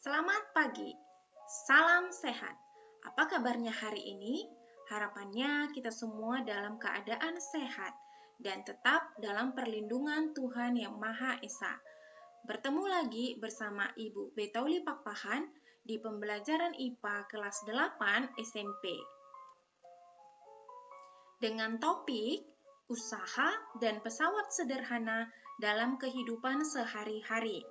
Selamat pagi, salam sehat. Apa kabarnya hari ini? Harapannya kita semua dalam keadaan sehat dan tetap dalam perlindungan Tuhan Yang Maha Esa. Bertemu lagi bersama Ibu Betauli Pakpahan di pembelajaran IPA kelas 8 SMP. Dengan topik usaha dan pesawat sederhana dalam kehidupan sehari-hari.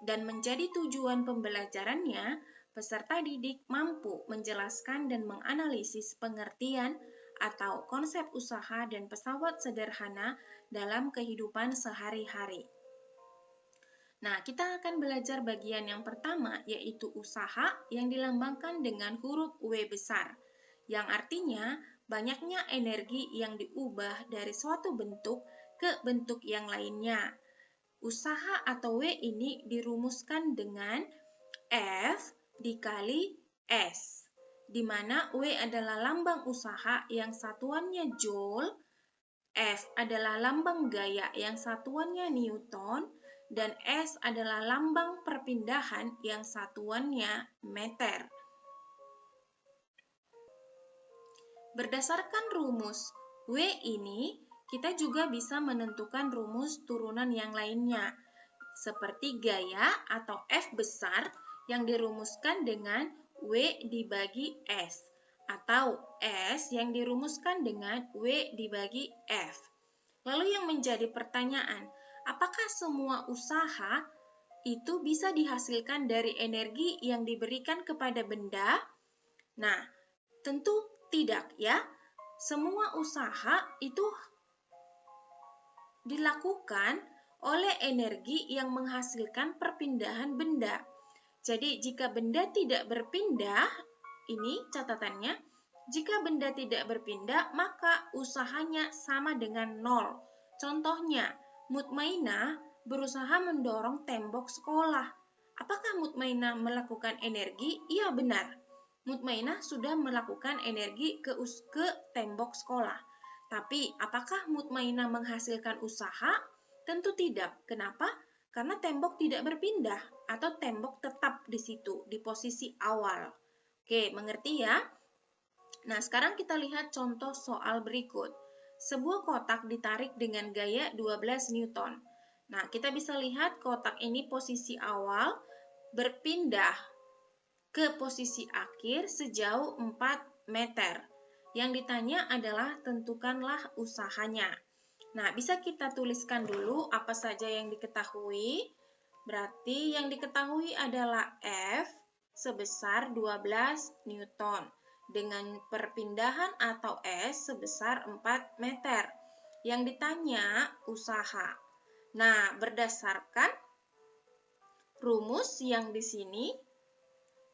Dan menjadi tujuan pembelajarannya, peserta didik mampu menjelaskan dan menganalisis pengertian atau konsep usaha dan pesawat sederhana dalam kehidupan sehari-hari. Nah, kita akan belajar bagian yang pertama, yaitu usaha yang dilambangkan dengan huruf W besar, yang artinya banyaknya energi yang diubah dari suatu bentuk ke bentuk yang lainnya. Usaha atau W ini dirumuskan dengan F dikali S, di mana W adalah lambang usaha yang satuannya Joule, F adalah lambang gaya yang satuannya Newton, dan S adalah lambang perpindahan yang satuannya meter. Berdasarkan rumus W ini, kita juga bisa menentukan rumus turunan yang lainnya, seperti gaya atau F besar yang dirumuskan dengan W dibagi S, atau S yang dirumuskan dengan W dibagi F. Lalu yang menjadi pertanyaan, apakah semua usaha itu bisa dihasilkan dari energi yang diberikan kepada benda? Nah, tentu tidak ya. Semua usaha itu dilakukan oleh energi yang menghasilkan perpindahan benda. Jadi jika benda tidak berpindah, ini catatannya, jika benda tidak berpindah maka usahanya sama dengan nol. Contohnya, Mutmainah berusaha mendorong tembok sekolah. Apakah Mutmainah melakukan energi? Iya benar. Mutmainah sudah melakukan energi ke tembok sekolah. Tapi apakah Mutmainah menghasilkan usaha? Tentu tidak. Kenapa? Karena tembok tidak berpindah atau tembok tetap di situ, di posisi awal. Oke, mengerti ya? Nah, sekarang kita lihat contoh soal berikut. Sebuah kotak ditarik dengan gaya 12 Newton. Nah, kita bisa lihat kotak ini posisi awal berpindah ke posisi akhir sejauh 4 meter. Yang ditanya adalah tentukanlah usahanya. Nah, bisa kita tuliskan dulu apa saja yang diketahui. Berarti yang diketahui adalah F sebesar 12 Newton dengan perpindahan atau S sebesar 4 meter. Yang ditanya usaha. Nah, berdasarkan rumus yang di sini,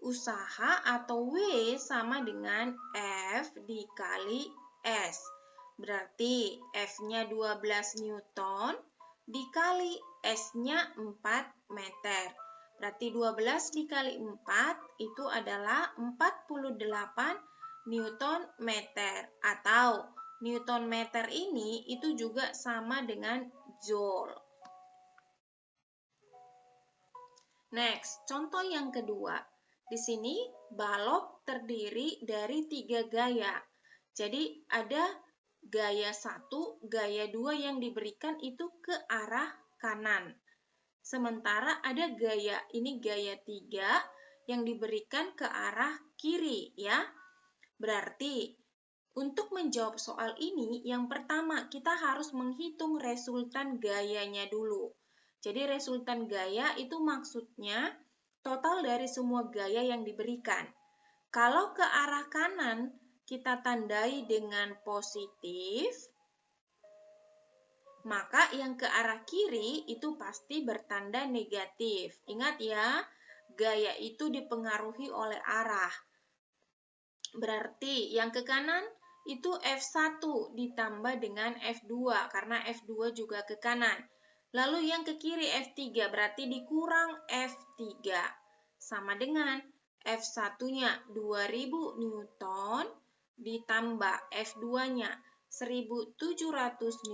usaha atau W sama dengan F dikali S. Berarti F-nya 12 Newton dikali S-nya 4 meter. Berarti 12 dikali 4 itu adalah 48 Newton meter. Atau Newton meter ini itu juga sama dengan Joule. Next, contoh yang kedua. Di sini balok terdiri dari 3 gaya. Jadi ada gaya 1, gaya 2 yang diberikan itu ke arah kanan. Sementara ada gaya 3 yang diberikan ke arah kiri ya. Berarti untuk menjawab soal ini, yang pertama kita harus menghitung resultan gayanya dulu. Jadi resultan gaya itu maksudnya total dari semua gaya yang diberikan. Kalau ke arah kanan, kita tandai dengan positif, maka yang ke arah kiri itu pasti bertanda negatif. Ingat ya, gaya itu dipengaruhi oleh arah. Berarti yang ke kanan itu F1 ditambah dengan F2, karena F2 juga ke kanan. Lalu yang ke kiri F3, berarti dikurang F3. Sama dengan F1-nya 2000 Newton ditambah F2-nya 1700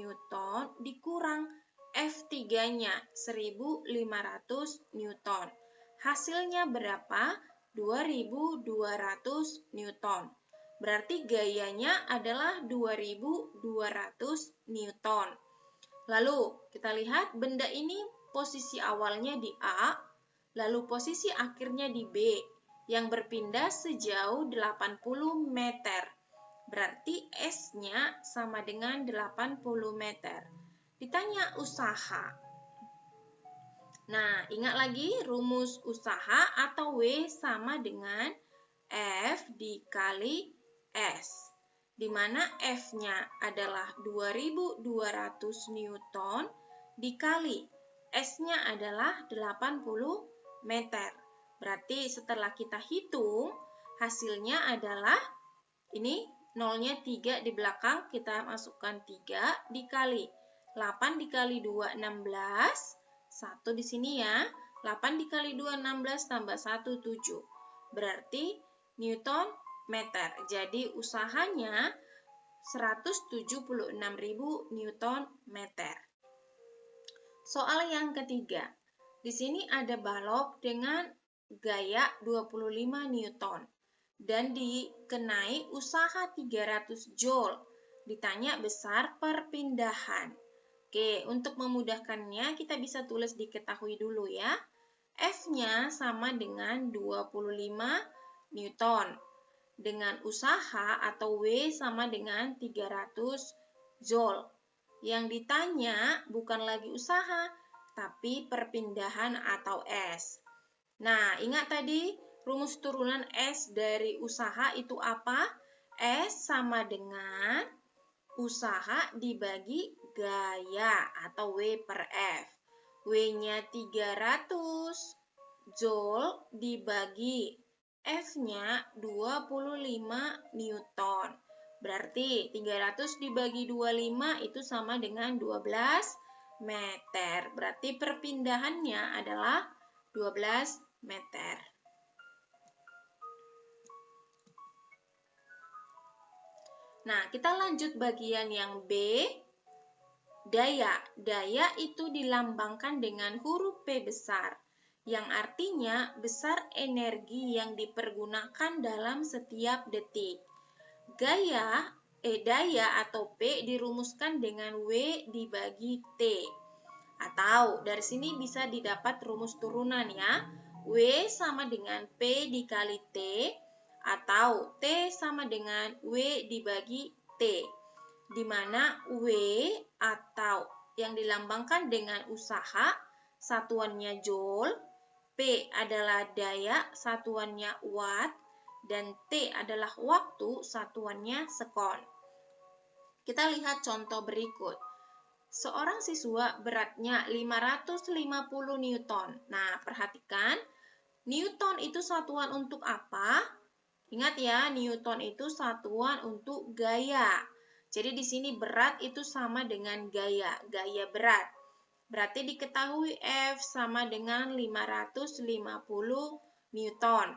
Newton dikurang F3-nya 1500 Newton. Hasilnya berapa? 2200 Newton. Berarti gayanya adalah 2200 Newton. Lalu kita lihat benda ini posisi awalnya di A, lalu posisi akhirnya di B, yang berpindah sejauh 80 meter. Berarti S-nya sama dengan 80 meter. Ditanya usaha. Nah, ingat lagi rumus usaha atau W sama dengan F dikali S, di mana F-nya adalah 2200 Newton dikali S-nya adalah 80 meter. Berarti setelah kita hitung, hasilnya adalah ini nolnya 3 di belakang, kita masukkan 3 dikali 8 dikali 2, 16. 1 di sini ya, 8 dikali 2, 16 tambah 1, 7. Berarti Newton meter. Jadi usahanya 176.000 Newton meter. Soal yang ketiga. Di sini ada balok dengan gaya 25 Newton dan dikenai usaha 300 Joule. Ditanya besar perpindahan. Oke, untuk memudahkannya kita bisa tulis diketahui dulu ya. F-nya sama dengan 25 Newton. Dengan usaha atau W sama dengan 300 Joule. Yang ditanya bukan lagi usaha, tapi perpindahan atau S. Nah, ingat tadi rumus turunan S dari usaha itu apa? S sama dengan usaha dibagi gaya atau W per F. W-nya 300 Joule dibagi F-nya 25 Newton. Berarti 300 dibagi 25 itu sama dengan 12 meter. Berarti perpindahannya adalah 12 meter. Nah, kita lanjut bagian yang B. Daya. Daya itu dilambangkan dengan huruf P besar, yang artinya besar energi yang dipergunakan dalam setiap detik. Daya atau P dirumuskan dengan W dibagi T. Atau dari sini bisa didapat rumus turunan ya. W sama dengan P dikali T, atau T sama dengan W dibagi T, di mana W atau yang dilambangkan dengan usaha, satuannya Joule, P adalah daya, satuannya watt, dan T adalah waktu, satuannya sekon. Kita lihat contoh berikut. Seorang siswa beratnya 550 Newton. Nah, perhatikan, Newton itu satuan untuk apa? Ingat ya, Newton itu satuan untuk gaya. Jadi di sini berat itu sama dengan gaya berat. Berarti diketahui F sama dengan 550 Newton.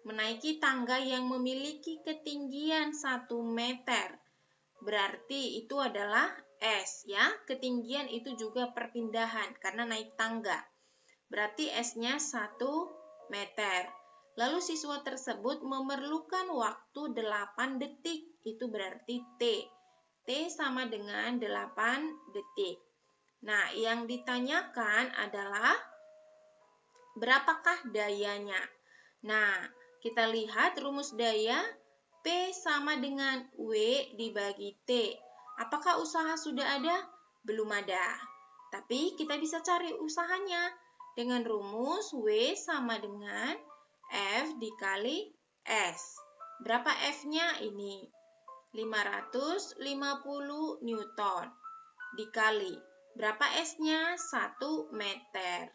Menaiki tangga yang memiliki ketinggian 1 meter. Berarti itu adalah S ya. Ketinggian itu juga perpindahan karena naik tangga. Berarti S-nya 1 meter. Lalu siswa tersebut memerlukan waktu 8 detik. Itu berarti T. T sama dengan 8 detik. Nah, yang ditanyakan adalah berapakah dayanya? Nah, kita lihat rumus daya P sama dengan W dibagi T. Apakah usaha sudah ada? Belum ada. Tapi kita bisa cari usahanya dengan rumus W sama dengan F dikali S. Berapa F-nya? Ini 550 Newton dikali. Berapa S-nya? 1 meter.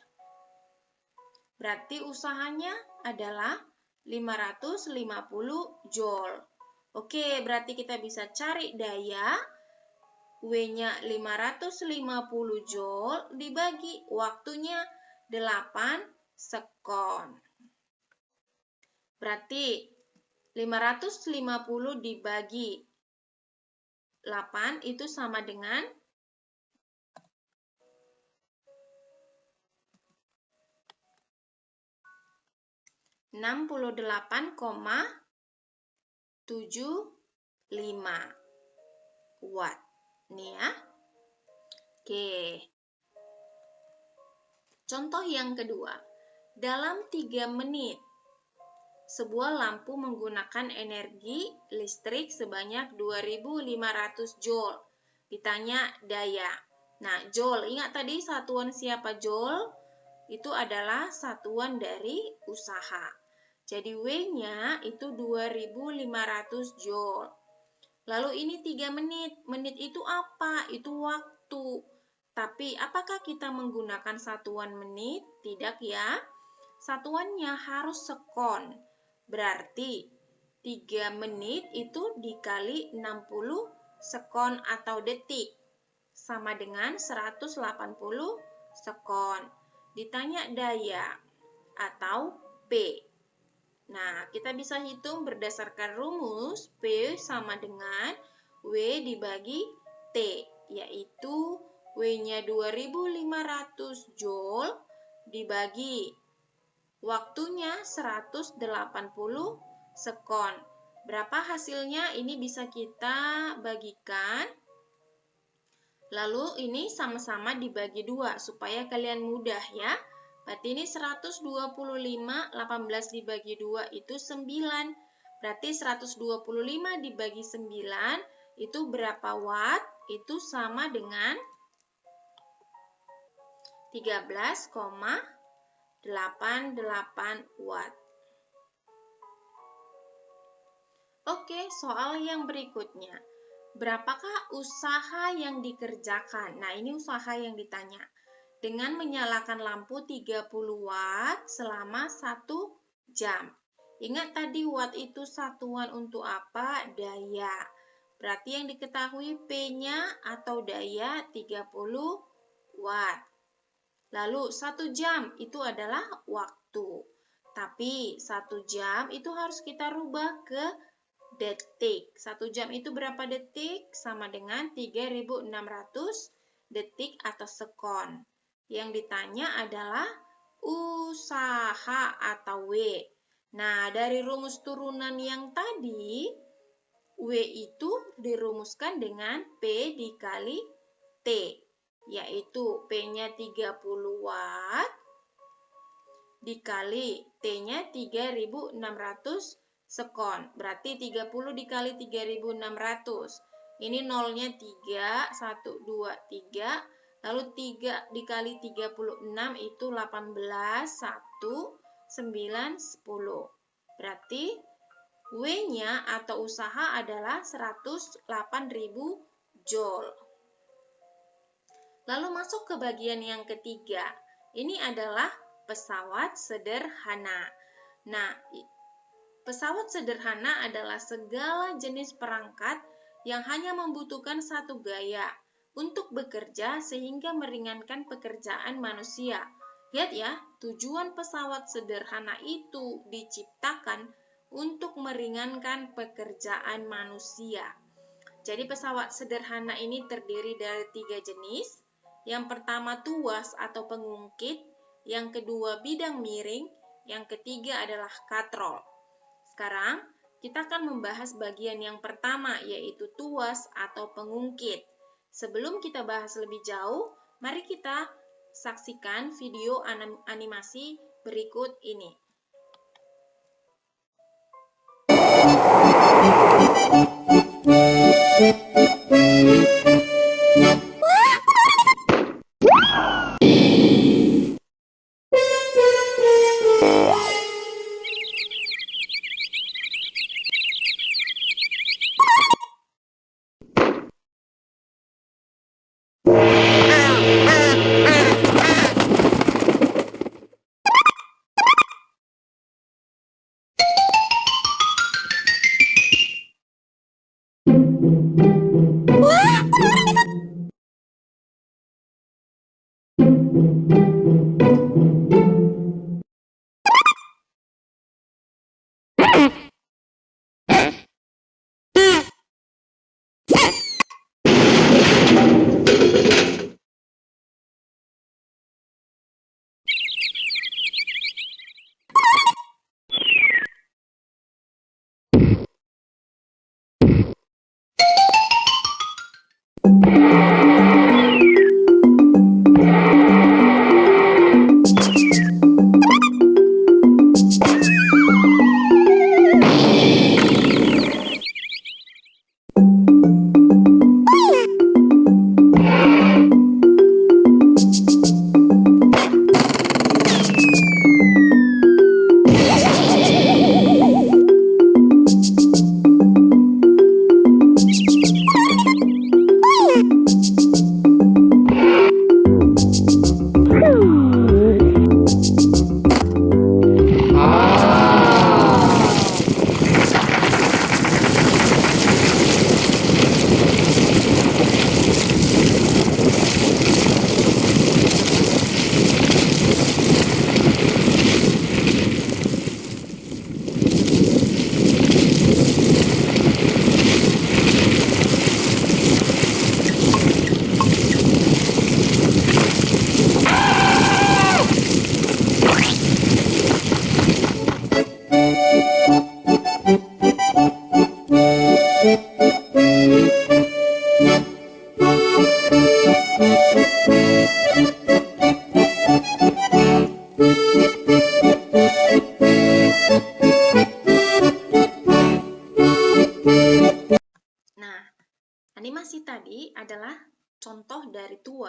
Berarti usahanya adalah 550 Joule. Oke, berarti kita bisa cari daya. W-nya 550 Joule dibagi waktunya 8 sekon. Berarti 550 dibagi 8 itu sama dengan 68,75 watt. Nih ya. Oke. Contoh yang kedua. Dalam 3 menit, sebuah lampu menggunakan energi listrik sebanyak 2.500 joule. Ditanya daya. Nah, joule, ingat tadi satuan siapa joule? Itu adalah satuan dari usaha. Jadi W-nya itu 2.500 joule. Lalu ini 3 menit. Menit itu apa? Itu waktu. Tapi apakah kita menggunakan satuan menit? Tidak ya. Satuannya harus sekon. Berarti 3 menit itu dikali 60 sekon atau detik. Sama dengan 180 sekon. Ditanya daya atau P. Nah, kita bisa hitung berdasarkan rumus P sama dengan W dibagi T, yaitu W-nya 2.500 joule dibagi waktunya 180 sekon. Berapa hasilnya? Ini bisa kita bagikan. Lalu ini sama-sama dibagi 2 supaya kalian mudah ya. Berarti ini 125, 18 dibagi 2 itu 9. Berarti 125 dibagi 9 itu berapa watt? Itu sama dengan 13,88 watt. Oke, soal yang berikutnya. Berapakah usaha yang dikerjakan? Nah, ini usaha yang ditanya. Dengan menyalakan lampu 30 watt selama 1 jam. Ingat tadi watt itu satuan untuk apa? Daya. Berarti yang diketahui P-nya atau daya 30 watt. Lalu 1 jam itu adalah waktu. Tapi 1 jam itu harus kita rubah ke detik. 1 jam itu berapa detik? Sama dengan 3.600 detik atau sekon. Yang ditanya adalah usaha atau W. Nah, dari rumus turunan yang tadi, W itu dirumuskan dengan P dikali T, yaitu P-nya 30 watt dikali T-nya 3.600 sekon. Berarti 30 dikali 3.600. Ini nolnya 3, 1, 2, 3. Lalu 3 dikali 36 itu 18, 1, 9, 10. Berarti W-nya atau usaha adalah 108.000 joule. Lalu masuk ke bagian yang ketiga. Ini adalah pesawat sederhana. Nah, pesawat sederhana adalah segala jenis perangkat yang hanya membutuhkan satu gaya untuk bekerja sehingga meringankan pekerjaan manusia. Lihat ya, tujuan pesawat sederhana itu diciptakan untuk meringankan pekerjaan manusia. Jadi pesawat sederhana ini terdiri dari 3 jenis. Yang pertama tuas atau pengungkit, yang kedua bidang miring, yang ketiga adalah katrol. Sekarang kita akan membahas bagian yang pertama, yaitu tuas atau pengungkit. Sebelum kita bahas lebih jauh, mari kita saksikan video animasi berikut ini.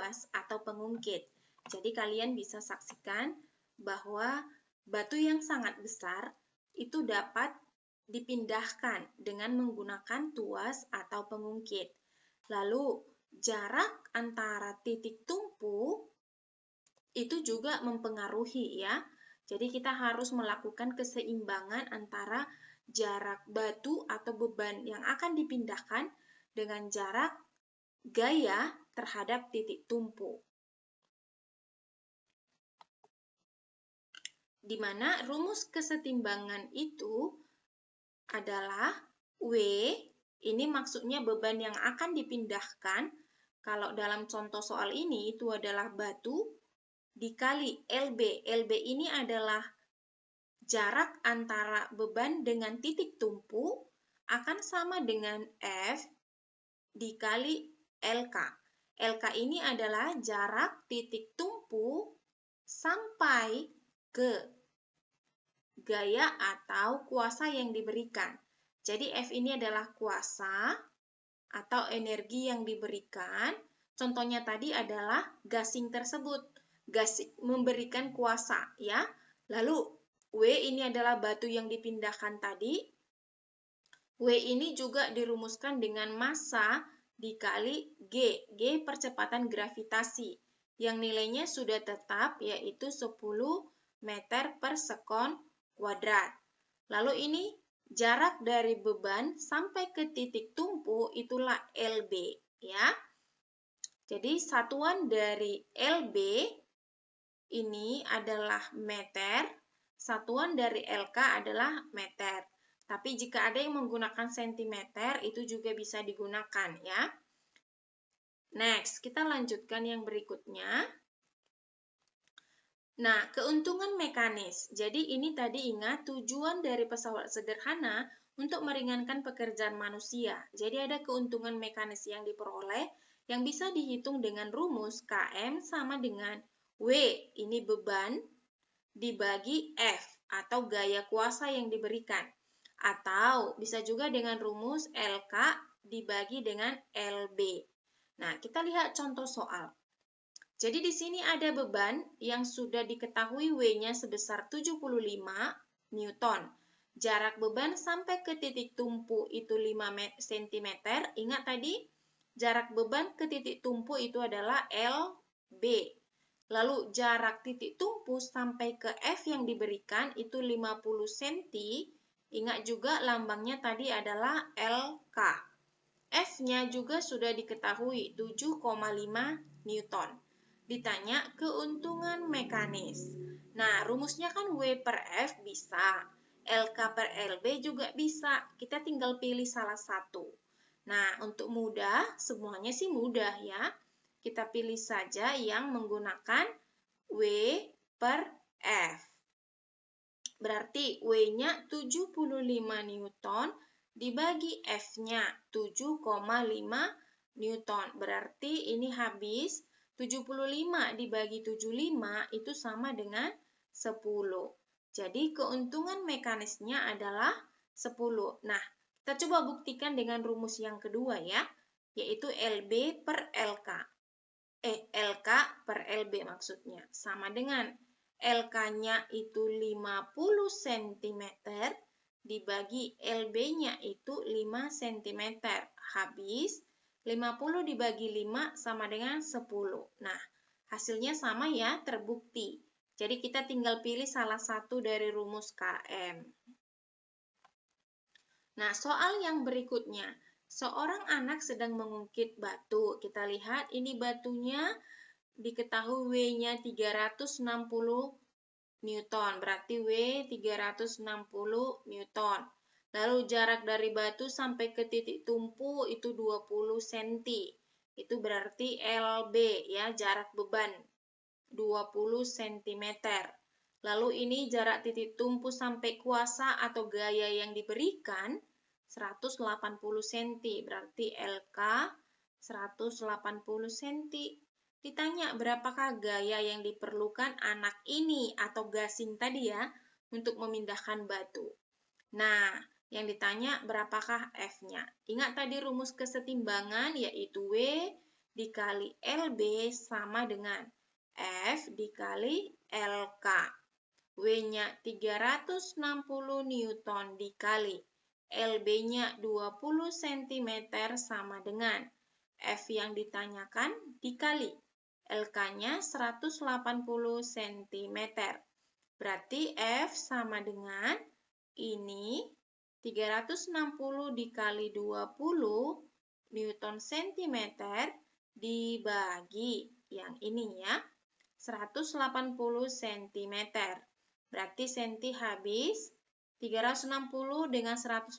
tuas atau pengungkit. Jadi kalian bisa saksikan bahwa batu yang sangat besar itu dapat dipindahkan dengan menggunakan tuas atau pengungkit. Lalu jarak antara titik tumpu itu juga mempengaruhi ya. Jadi kita harus melakukan keseimbangan antara jarak batu atau beban yang akan dipindahkan dengan jarak gaya terhadap titik tumpu. Di mana rumus kesetimbangan itu adalah W, ini maksudnya beban yang akan dipindahkan. Kalau dalam contoh soal ini itu adalah batu dikali LB. LB ini adalah jarak antara beban dengan titik tumpu akan sama dengan F dikali LK. LK ini adalah jarak titik tumpu sampai ke gaya atau kuasa yang diberikan. Jadi F ini adalah kuasa atau energi yang diberikan. Contohnya tadi adalah gasing tersebut. Gasing memberikan kuasa ya. Lalu W ini adalah batu yang dipindahkan tadi. W ini juga dirumuskan dengan massa dikali G. G percepatan gravitasi yang nilainya sudah tetap yaitu 10 meter per sekon kuadrat. Lalu ini jarak dari beban sampai ke titik tumpu itulah LB ya. Jadi satuan dari LB ini adalah meter, satuan dari LK adalah meter. Tapi jika ada yang menggunakan sentimeter itu juga bisa digunakan ya. Next, kita lanjutkan yang berikutnya. Nah, keuntungan mekanis. Jadi ini tadi ingat tujuan dari pesawat sederhana untuk meringankan pekerjaan manusia. Jadi ada keuntungan mekanis yang diperoleh yang bisa dihitung dengan rumus Km sama dengan W, ini beban, dibagi F atau gaya kuasa yang diberikan. Atau bisa juga dengan rumus LK dibagi dengan LB. Nah, kita lihat contoh soal. Jadi di sini ada beban yang sudah diketahui W-nya sebesar 75 Newton. Jarak beban sampai ke titik tumpu itu 5 cm. Ingat tadi, jarak beban ke titik tumpu itu adalah LB. Lalu jarak titik tumpu sampai ke F yang diberikan itu 50 cm. Ingat juga lambangnya tadi adalah LK. F-nya juga sudah diketahui 7,5 Newton. Ditanya keuntungan mekanis. Nah, rumusnya kan W per F bisa, LK per LB juga bisa. Kita tinggal pilih salah satu. Nah, untuk mudah, semuanya sih mudah ya. Kita pilih saja yang menggunakan W per F. Berarti W-nya 75 Newton dibagi F-nya 7,5 Newton. Berarti ini habis 75 dibagi 75 itu sama dengan 10. Jadi keuntungan mekanisnya adalah 10. Nah, kita coba buktikan dengan rumus yang kedua ya, yaitu LB per LK. LK per LB maksudnya. Sama dengan LK-nya itu 50 cm dibagi LB-nya itu 5 cm. Habis 50 dibagi 5 sama dengan 10. Nah, hasilnya sama ya, terbukti. Jadi kita tinggal pilih salah satu dari rumus KM. Nah, soal yang berikutnya. Seorang anak sedang mengungkit batu. Kita lihat ini batunya diketahui W-nya 360 Newton. Berarti W 360 Newton. Lalu jarak dari batu sampai ke titik tumpu itu 20 cm. Itu berarti LB ya, jarak beban 20 cm. Lalu ini jarak titik tumpu sampai kuasa atau gaya yang diberikan 180 cm. Berarti LK 180 cm. Ditanya berapakah gaya yang diperlukan anak ini atau gasing tadi ya untuk memindahkan batu. Nah, yang ditanya berapakah F-nya. Ingat tadi rumus kesetimbangan yaitu W dikali LB sama dengan F dikali LK. W-nya 360 Newton dikali LB-nya 20 cm sama dengan F yang ditanyakan dikali LK-nya 180 cm. Berarti F sama dengan ini 360 dikali 20 Newton cm dibagi yang ini ya 180 cm. Berarti senti habis 360 dengan 180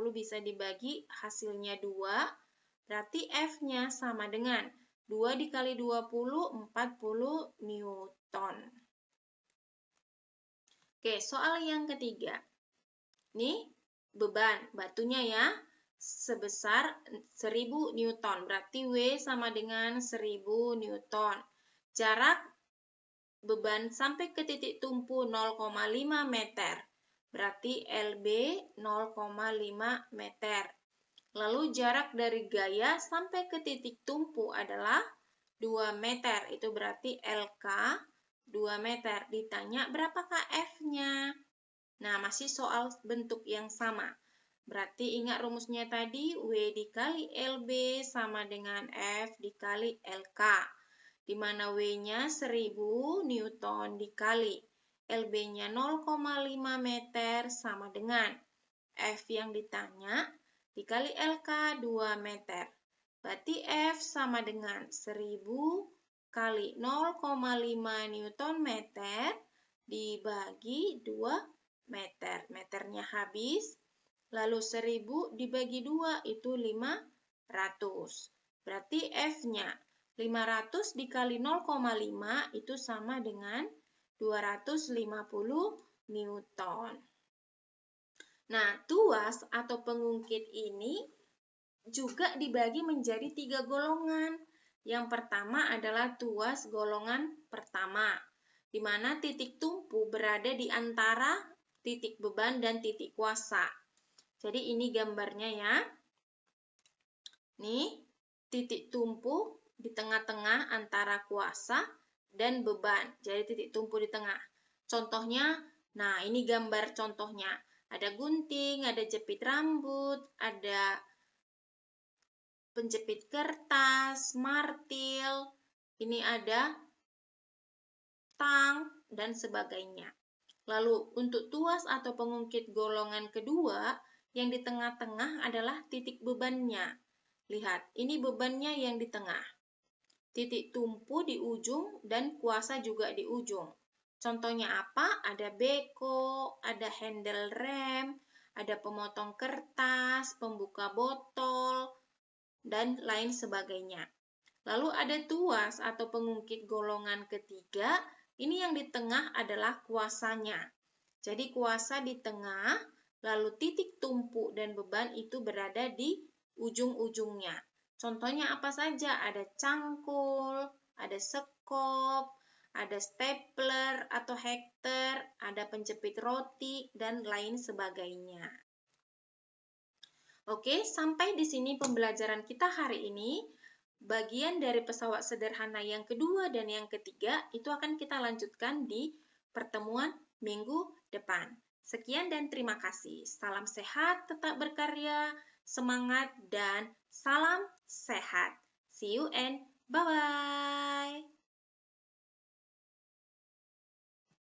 bisa dibagi hasilnya 2. Berarti F-nya sama dengan 2 dikali 20 40 Newton. Oke, soal yang ketiga. Ini beban batunya ya sebesar 1000 Newton. Berarti W sama dengan 1000 Newton. Jarak beban sampai ke titik tumpu 0,5 meter. Berarti LB 0,5 meter. Lalu jarak dari gaya sampai ke titik tumpu adalah 2 meter. Itu berarti LK 2 meter. Ditanya berapakah F-nya? Nah, masih soal bentuk yang sama. Berarti ingat rumusnya tadi, W dikali LB sama dengan F dikali LK. Di mana W-nya 1000 Newton dikali LB-nya 0,5 meter sama dengan F yang ditanya dikali LK 2 meter. Berarti F sama dengan 1000 kali 0,5 Newton meter dibagi 2 meter. Meternya habis, lalu 1000 dibagi 2 itu 500. Berarti F-nya 500 dikali 0,5 itu sama dengan 250 Newton. Nah, tuas atau pengungkit ini juga dibagi menjadi 3 golongan. Yang pertama adalah tuas golongan pertama, di mana titik tumpu berada di antara titik beban dan titik kuasa. Jadi ini gambarnya ya. Nih, titik tumpu di tengah-tengah antara kuasa dan beban. Jadi titik tumpu di tengah. Contohnya, nah ini gambar contohnya. Ada gunting, ada jepit rambut, ada penjepit kertas, martil, ini ada tang, dan sebagainya. Lalu untuk tuas atau pengungkit golongan kedua, yang di tengah-tengah adalah titik bebannya. Lihat, ini bebannya yang di tengah. Titik tumpu di ujung dan kuasa juga di ujung. Contohnya apa? Ada beko, ada handle rem, ada pemotong kertas, pembuka botol, dan lain sebagainya. Lalu ada tuas atau pengungkit golongan ketiga, ini yang di tengah adalah kuasanya. Jadi kuasa di tengah, lalu titik tumpu dan beban itu berada di ujung-ujungnya. Contohnya apa saja? Ada cangkul, ada sekop, ada stapler atau hektar, ada penjepit roti, dan lain sebagainya. Oke, sampai di sini pembelajaran kita hari ini. Bagian dari pesawat sederhana yang kedua dan yang ketiga itu akan kita lanjutkan di pertemuan minggu depan. Sekian dan terima kasih. Salam sehat, tetap berkarya, semangat, dan salam sehat. See you and bye-bye.